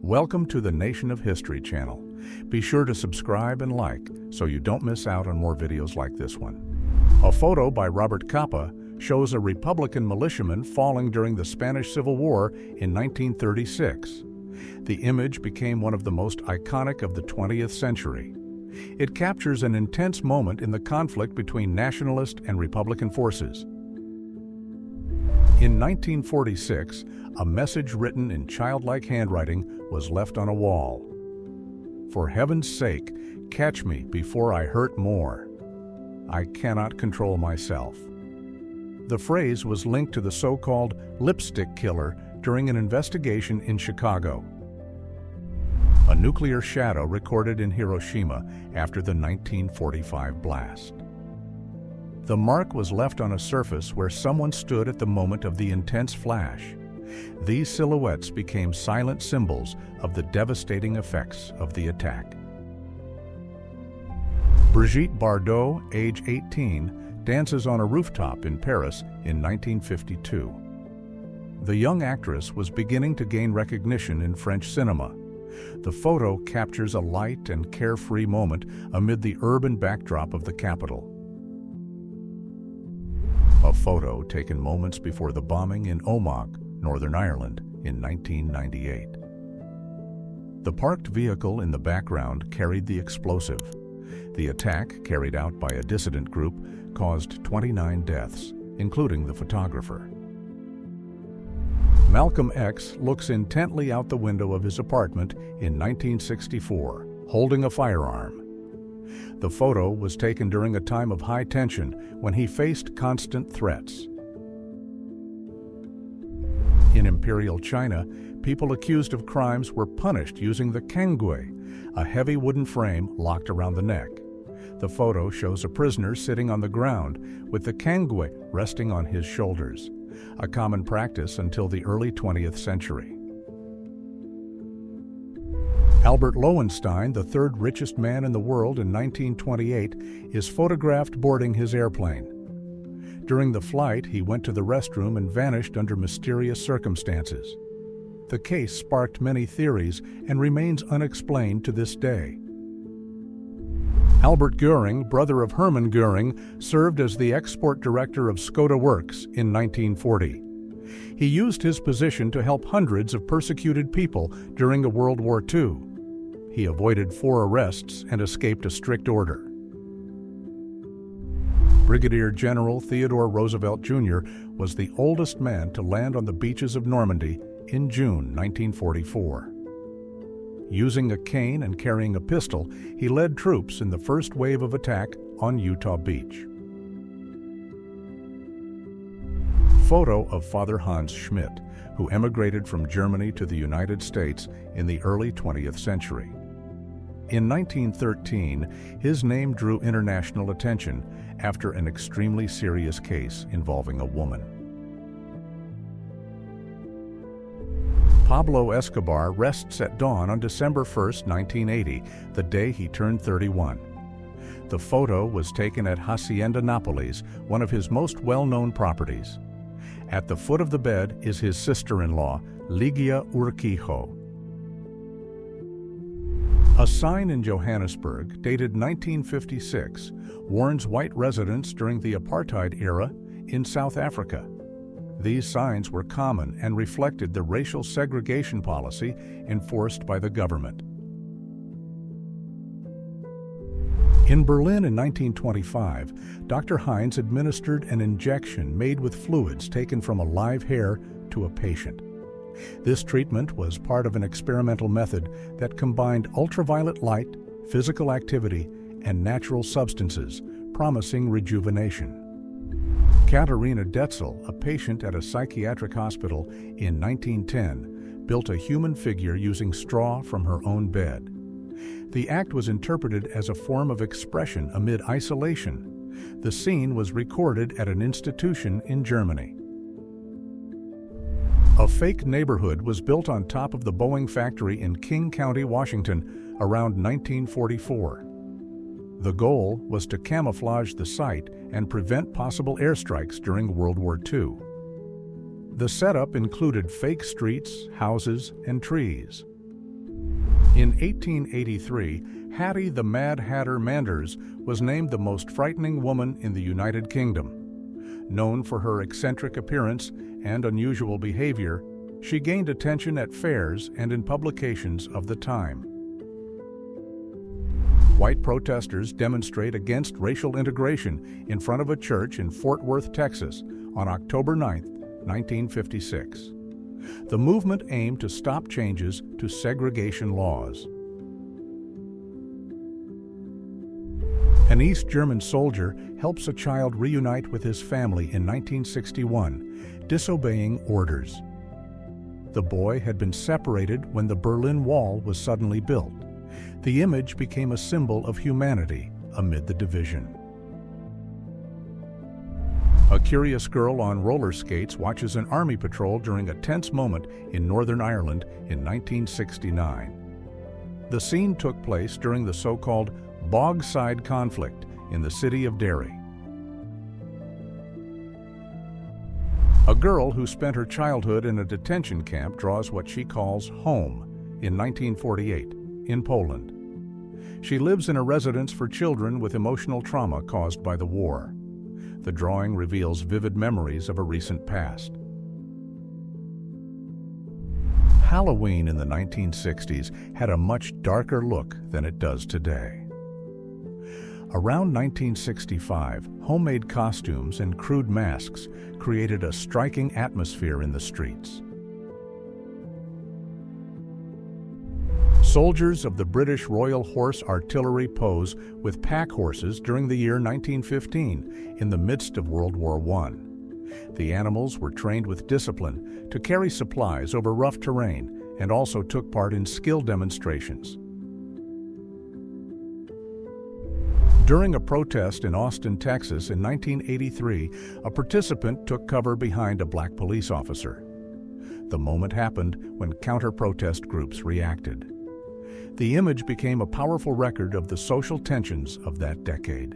Welcome to the Nation of History channel. Be sure to subscribe and like so you don't miss out on more videos like this one. A photo by Robert Capa shows a Republican militiaman falling during the Spanish Civil War in 1936. The image became one of the most iconic of the 20th century. It captures an intense moment in the conflict between nationalist and Republican forces. In 1946, a message written in childlike handwriting was left on a wall. "For heaven's sake, catch me before I hurt more. I cannot control myself." The phrase was linked to the so-called lipstick killer during an investigation in Chicago. A nuclear shadow recorded in Hiroshima after the 1945 blast. The mark was left on a surface where someone stood at the moment of the intense flash. These silhouettes became silent symbols of the devastating effects of the attack. Brigitte Bardot, age 18, dances on a rooftop in Paris in 1952. The young actress was beginning to gain recognition in French cinema. The photo captures a light and carefree moment amid the urban backdrop of the capital. A photo taken moments before the bombing in Omagh, Northern Ireland, in 1998. The parked vehicle in the background carried the explosive. The attack, carried out by a dissident group, caused 29 deaths, including the photographer. Malcolm X looks intently out the window of his apartment in 1964, holding a firearm. The photo was taken during a time of high tension when he faced constant threats. In Imperial China, people accused of crimes were punished using the cangue, a heavy wooden frame locked around the neck. The photo shows a prisoner sitting on the ground with the cangue resting on his shoulders, a common practice until the early 20th century. Albert Lowenstein, the third richest man in the world in 1928, is photographed boarding his airplane. During the flight, he went to the restroom and vanished under mysterious circumstances. The case sparked many theories and remains unexplained to this day. Albert Goering, brother of Hermann Goering, served as the export director of Skoda Works in 1940. He used his position to help hundreds of persecuted people during World War II. He avoided 4 arrests and escaped a strict order. Brigadier General Theodore Roosevelt Jr. was the oldest man to land on the beaches of Normandy in June 1944. Using a cane and carrying a pistol, he led troops in the first wave of attack on Utah Beach. Photo of Father Hans Schmidt, who emigrated from Germany to the United States in the early 20th century. In 1913, his name drew international attention after an extremely serious case involving a woman. Pablo Escobar rests at dawn on December 1, 1980, the day he turned 31. The photo was taken at Hacienda Nápoles, one of his most well-known properties. At the foot of the bed is his sister-in-law, Ligia Urquijo. A sign in Johannesburg, dated 1956, warns white residents during the apartheid era in South Africa. These signs were common and reflected the racial segregation policy enforced by the government. In Berlin in 1925, Dr. Heinz administered an injection made with fluids taken from a live hair to a patient. This treatment was part of an experimental method that combined ultraviolet light, physical activity, and natural substances, promising rejuvenation. Katharina Detzel, a patient at a psychiatric hospital in 1910, built a human figure using straw from her own bed. The act was interpreted as a form of expression amid isolation. The scene was recorded at an institution in Germany. A fake neighborhood was built on top of the Boeing factory in King County, Washington, around 1944. The goal was to camouflage the site and prevent possible airstrikes during World War II. The setup included fake streets, houses, and trees. In 1883, Hattie the Mad Hatter Manders was named the most frightening woman in the United Kingdom. Known for her eccentric appearance and unusual behavior, she gained attention at fairs and in publications of the time. White protesters demonstrate against racial integration in front of a church in Fort Worth, Texas, on October 9, 1956. The movement aimed to stop changes to segregation laws. An East German soldier helps a child reunite with his family in 1961, disobeying orders. The boy had been separated when the Berlin Wall was suddenly built. The image became a symbol of humanity amid the division. A curious girl on roller skates watches an army patrol during a tense moment in Northern Ireland in 1969. The scene took place during the so-called Bogside conflict in the city of Derry. A girl who spent her childhood in a detention camp draws what she calls home in 1948 in Poland. She lives in a residence for children with emotional trauma caused by the war. The drawing reveals vivid memories of a recent past. Halloween in the 1960s had a much darker look than it does today. Around 1965, homemade costumes and crude masks created a striking atmosphere in the streets. Soldiers of the British Royal Horse Artillery pose with pack horses during the year 1915 in the midst of World War I. The animals were trained with discipline to carry supplies over rough terrain and also took part in skill demonstrations. During a protest in Austin, Texas in 1983, a participant took cover behind a black police officer. The moment happened when counter-protest groups reacted. The image became a powerful record of the social tensions of that decade.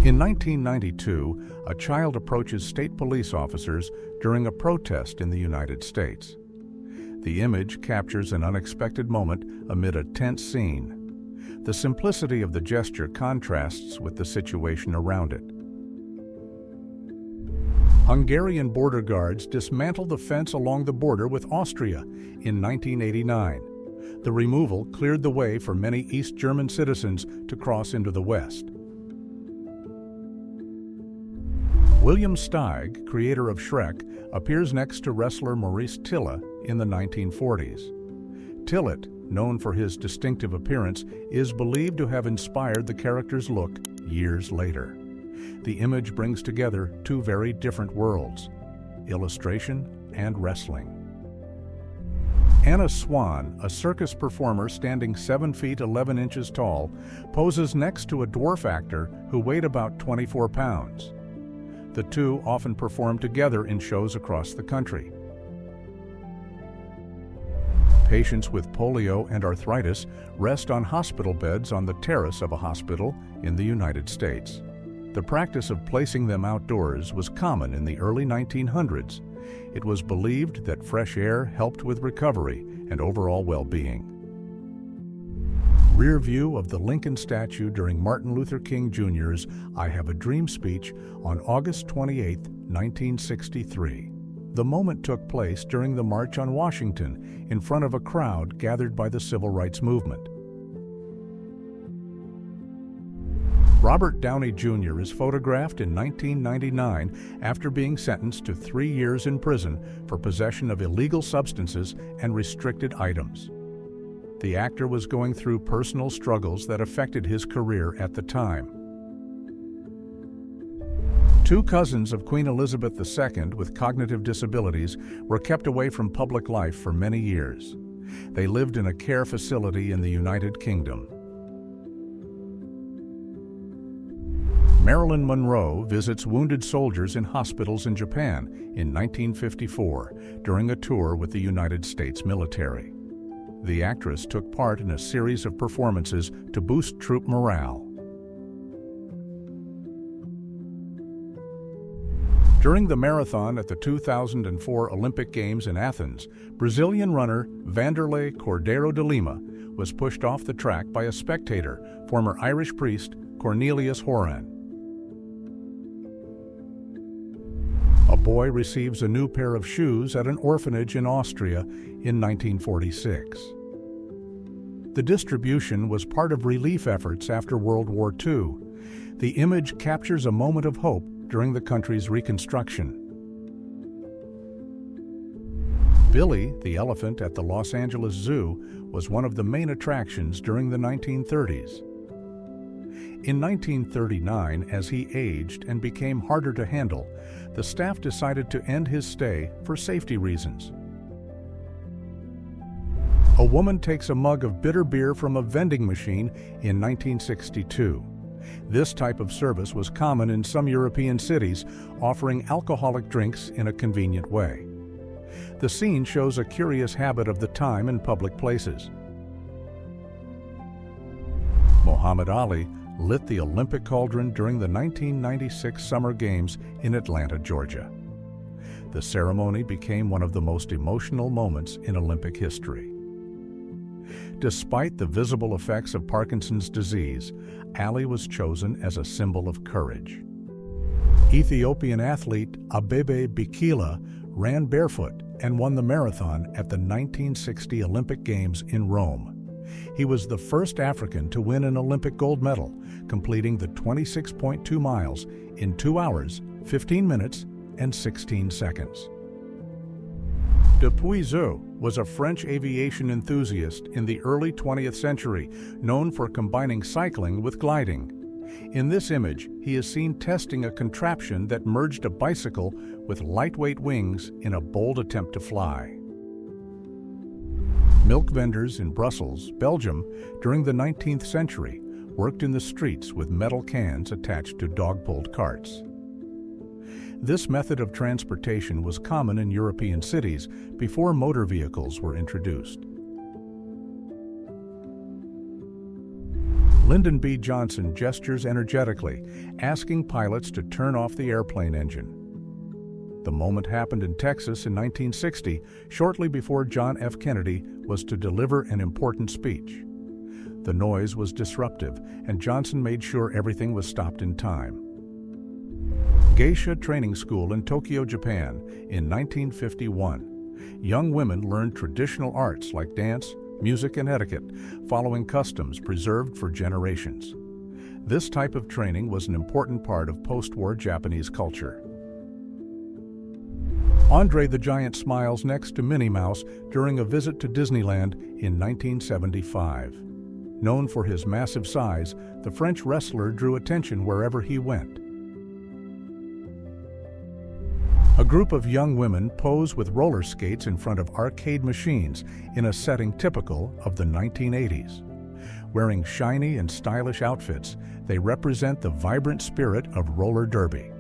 In 1992, a child approaches state police officers during a protest in the United States. The image captures an unexpected moment amid a tense scene. The simplicity of the gesture contrasts with the situation around it. Hungarian border guards dismantled the fence along the border with Austria in 1989. The removal cleared the way for many East German citizens to cross into the West. William Steig, creator of Shrek, appears next to wrestler Maurice Tilla in the 1940s. Tillet, known for his distinctive appearance, is believed to have inspired the character's look years later. The image brings together two very different worlds, illustration and wrestling. Anna Swan, a circus performer standing 7 feet 11 inches tall, poses next to a dwarf actor who weighed about 24 pounds. The two often perform together in shows across the country. Patients with polio and arthritis rest on hospital beds on the terrace of a hospital in the United States. The practice of placing them outdoors was common in the early 1900s. It was believed that fresh air helped with recovery and overall well-being. Rear view of the Lincoln statue during Martin Luther King Jr.'s I Have a Dream speech on August 28, 1963. The moment took place during the March on Washington in front of a crowd gathered by the Civil Rights Movement. Robert Downey Jr. is photographed in 1999 after being sentenced to 3 years in prison for possession of illegal substances and restricted items. The actor was going through personal struggles that affected his career at the time. Two cousins of Queen Elizabeth II with cognitive disabilities were kept away from public life for many years. They lived in a care facility in the United Kingdom. Marilyn Monroe visits wounded soldiers in hospitals in Japan in 1954 during a tour with the United States military. The actress took part in a series of performances to boost troop morale. During the marathon at the 2004 Olympic Games in Athens, Brazilian runner Vanderlei Cordeiro de Lima was pushed off the track by a spectator, former Irish priest Cornelius Horan. A boy receives a new pair of shoes at an orphanage in Austria in 1946. The distribution was part of relief efforts after World War II. The image captures a moment of hope during the country's reconstruction. Billy, the elephant at the Los Angeles Zoo, was one of the main attractions during the 1930s. In 1939, as he aged and became harder to handle, the staff decided to end his stay for safety reasons. A woman takes a mug of bitter beer from a vending machine in 1962. This type of service was common in some European cities, offering alcoholic drinks in a convenient way. The scene shows a curious habit of the time in public places. Muhammad Ali lit the Olympic cauldron during the 1996 Summer Games in Atlanta, Georgia. The ceremony became one of the most emotional moments in Olympic history. Despite the visible effects of Parkinson's disease, Ali was chosen as a symbol of courage. Ethiopian athlete Abebe Bikila ran barefoot and won the marathon at the 1960 Olympic Games in Rome. He was the first African to win an Olympic gold medal, completing the 26.2 miles in 2 hours, 15 minutes, and 16 seconds. De Puiseaux was a French aviation enthusiast in the early 20th century, known for combining cycling with gliding. In this image, he is seen testing a contraption that merged a bicycle with lightweight wings in a bold attempt to fly. Milk vendors in Brussels, Belgium, during the 19th century, worked in the streets with metal cans attached to dog-pulled carts. This method of transportation was common in European cities before motor vehicles were introduced. Lyndon B. Johnson gestures energetically, asking pilots to turn off the airplane engine. The moment happened in Texas in 1960, shortly before John F. Kennedy was to deliver an important speech. The noise was disruptive, and Johnson made sure everything was stopped in time. Geisha Training School in Tokyo, Japan, in 1951. Young women learned traditional arts like dance, music, and etiquette, following customs preserved for generations. This type of training was an important part of post-war Japanese culture. Andre the Giant smiles next to Minnie Mouse during a visit to Disneyland in 1975. Known for his massive size, the French wrestler drew attention wherever he went. A group of young women pose with roller skates in front of arcade machines in a setting typical of the 1980s. Wearing shiny and stylish outfits, they represent the vibrant spirit of roller derby.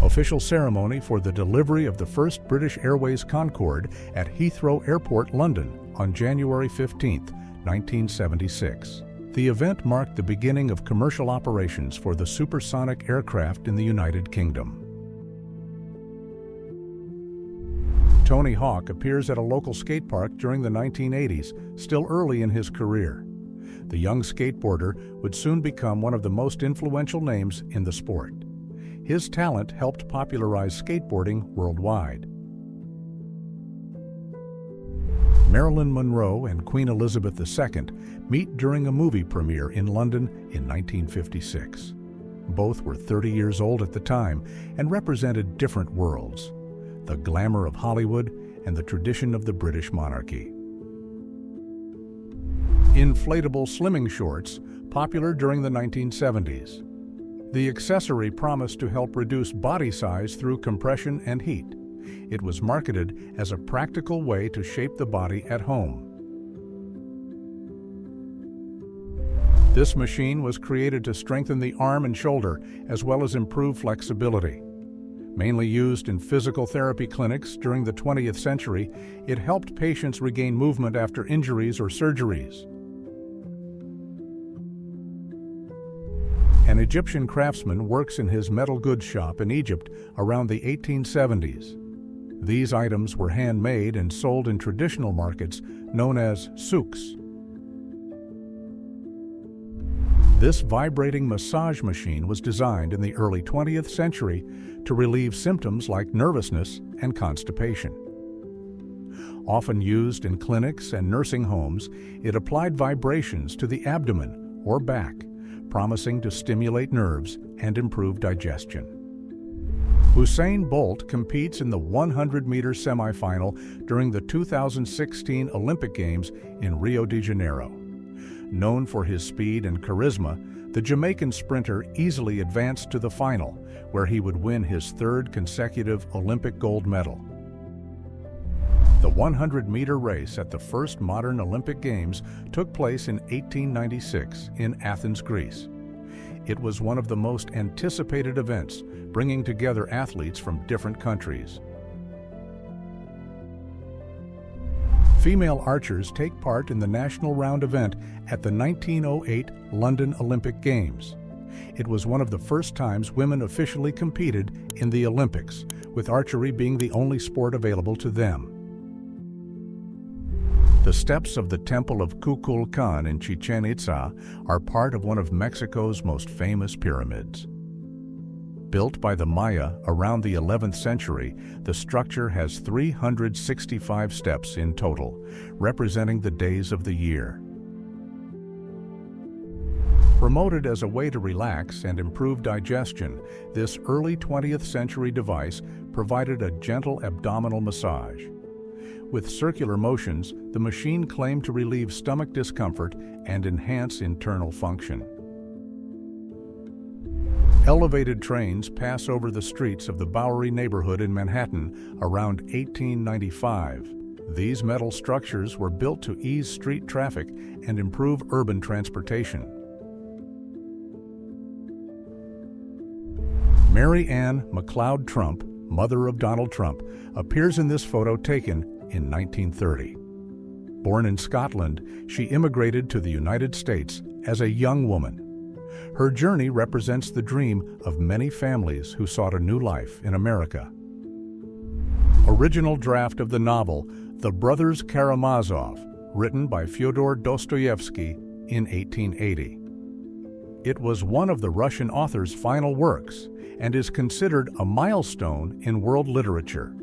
Official ceremony for the delivery of the first British Airways Concorde at Heathrow Airport, London, on January 15, 1976. The event marked the beginning of commercial operations for the supersonic aircraft in the United Kingdom. Tony Hawk appears at a local skate park during the 1980s, still early in his career. The young skateboarder would soon become one of the most influential names in the sport. His talent helped popularize skateboarding worldwide. Marilyn Monroe and Queen Elizabeth II meet during a movie premiere in London in 1956. Both were 30 years old at the time and represented different worlds: the glamour of Hollywood and the tradition of the British monarchy. Inflatable slimming shorts, popular during the 1970s. The accessory promised to help reduce body size through compression and heat. It was marketed as a practical way to shape the body at home. This machine was created to strengthen the arm and shoulder, as well as improve flexibility. Mainly used in physical therapy clinics during the 20th century, it helped patients regain movement after injuries or surgeries. An Egyptian craftsman works in his metal goods shop in Egypt around the 1870s. These items were handmade and sold in traditional markets known as souks. This vibrating massage machine was designed in the early 20th century to relieve symptoms like nervousness and constipation. Often used in clinics and nursing homes, it applied vibrations to the abdomen or back, promising to stimulate nerves and improve digestion. Usain Bolt competes in the 100-meter semifinal during the 2016 Olympic Games in Rio de Janeiro. Known for his speed and charisma, the Jamaican sprinter easily advanced to the final, where he would win his third consecutive Olympic gold medal. The 100-meter race at the first modern Olympic Games took place in 1896 in Athens, Greece. It was one of the most anticipated events, bringing together athletes from different countries. Female archers take part in the national round event at the 1908 London Olympic Games. It was one of the first times women officially competed in the Olympics, with archery being the only sport available to them. The steps of the Temple of Kukulkan in Chichen Itza are part of one of Mexico's most famous pyramids. Built by the Maya around the 11th century, the structure has 365 steps in total, representing the days of the year. Promoted as a way to relax and improve digestion, this early 20th century device provided a gentle abdominal massage. With circular motions, the machine claimed to relieve stomach discomfort and enhance internal function. Elevated trains pass over the streets of the Bowery neighborhood in Manhattan around 1895. These metal structures were built to ease street traffic and improve urban transportation. Mary Ann McLeod Trump, mother of Donald Trump, appears in this photo taken in 1930. Born in Scotland, she immigrated to the United States as a young woman. Her journey represents the dream of many families who sought a new life in America. Original draft of the novel The Brothers Karamazov, written by Fyodor Dostoevsky in 1880. It was one of the Russian author's final works and is considered a milestone in world literature.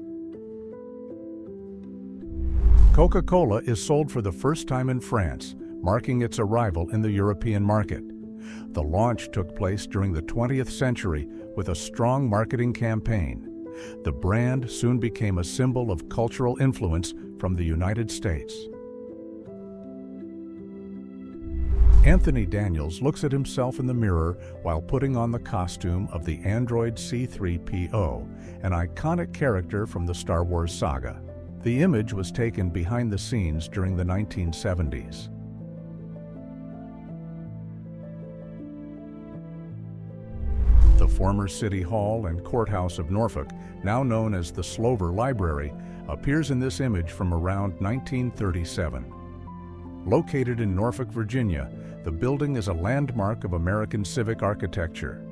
Coca-Cola is sold for the first time in France, marking its arrival in the European market. The launch took place during the 20th century with a strong marketing campaign. The brand soon became a symbol of cultural influence from the United States. Anthony Daniels looks at himself in the mirror while putting on the costume of the android C-3PO, an iconic character from the Star Wars saga. The image was taken behind the scenes during the 1970s. The former City Hall and Courthouse of Norfolk, now known as the Slover Library, appears in this image from around 1937. Located in Norfolk, Virginia, the building is a landmark of American civic architecture.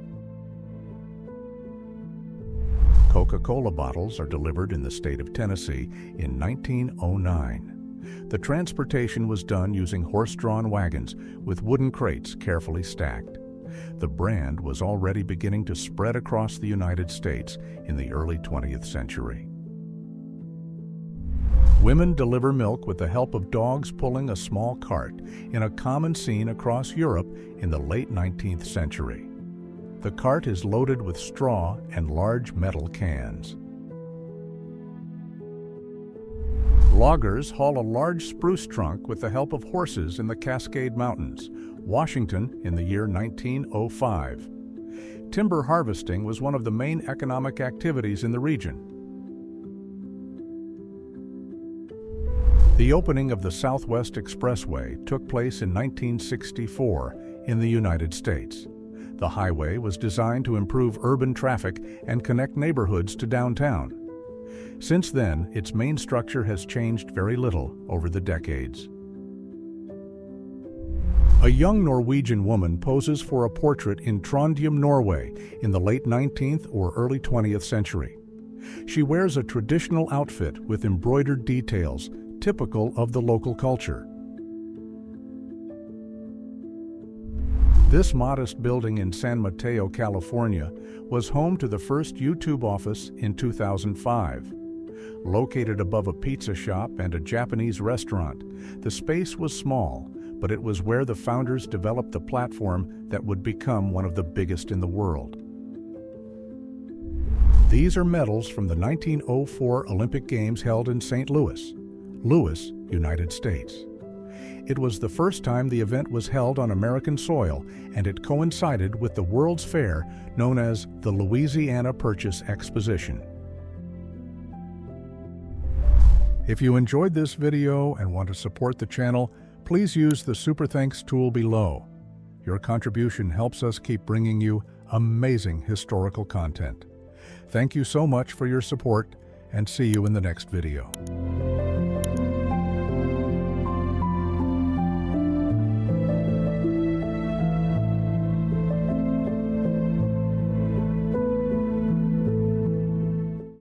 Coca-Cola bottles are delivered in the state of Tennessee in 1909. The transportation was done using horse-drawn wagons with wooden crates carefully stacked. The brand was already beginning to spread across the United States in the early 20th century. Women deliver milk with the help of dogs pulling a small cart in a common scene across Europe in the late 19th century. The cart is loaded with straw and large metal cans. Loggers haul a large spruce trunk with the help of horses in the Cascade Mountains, Washington, in the year 1905. Timber harvesting was one of the main economic activities in the region. The opening of the Southwest Expressway took place in 1964 in the United States. The highway was designed to improve urban traffic and connect neighborhoods to downtown. Since then, its main structure has changed very little over the decades. A young Norwegian woman poses for a portrait in Trondheim, Norway, in the late 19th or early 20th century. She wears a traditional outfit with embroidered details, typical of the local culture. This modest building in San Mateo, California, was home to the first YouTube office in 2005. Located above a pizza shop and a Japanese restaurant, the space was small, but it was where the founders developed the platform that would become one of the biggest in the world. These are medals from the 1904 Olympic Games held in St. Louis, United States. It was the first time the event was held on American soil, and it coincided with the World's Fair known as the Louisiana Purchase Exposition. If you enjoyed this video and want to support the channel, please use the Super Thanks tool below. Your contribution helps us keep bringing you amazing historical content. Thank you so much for your support, and see you in the next video.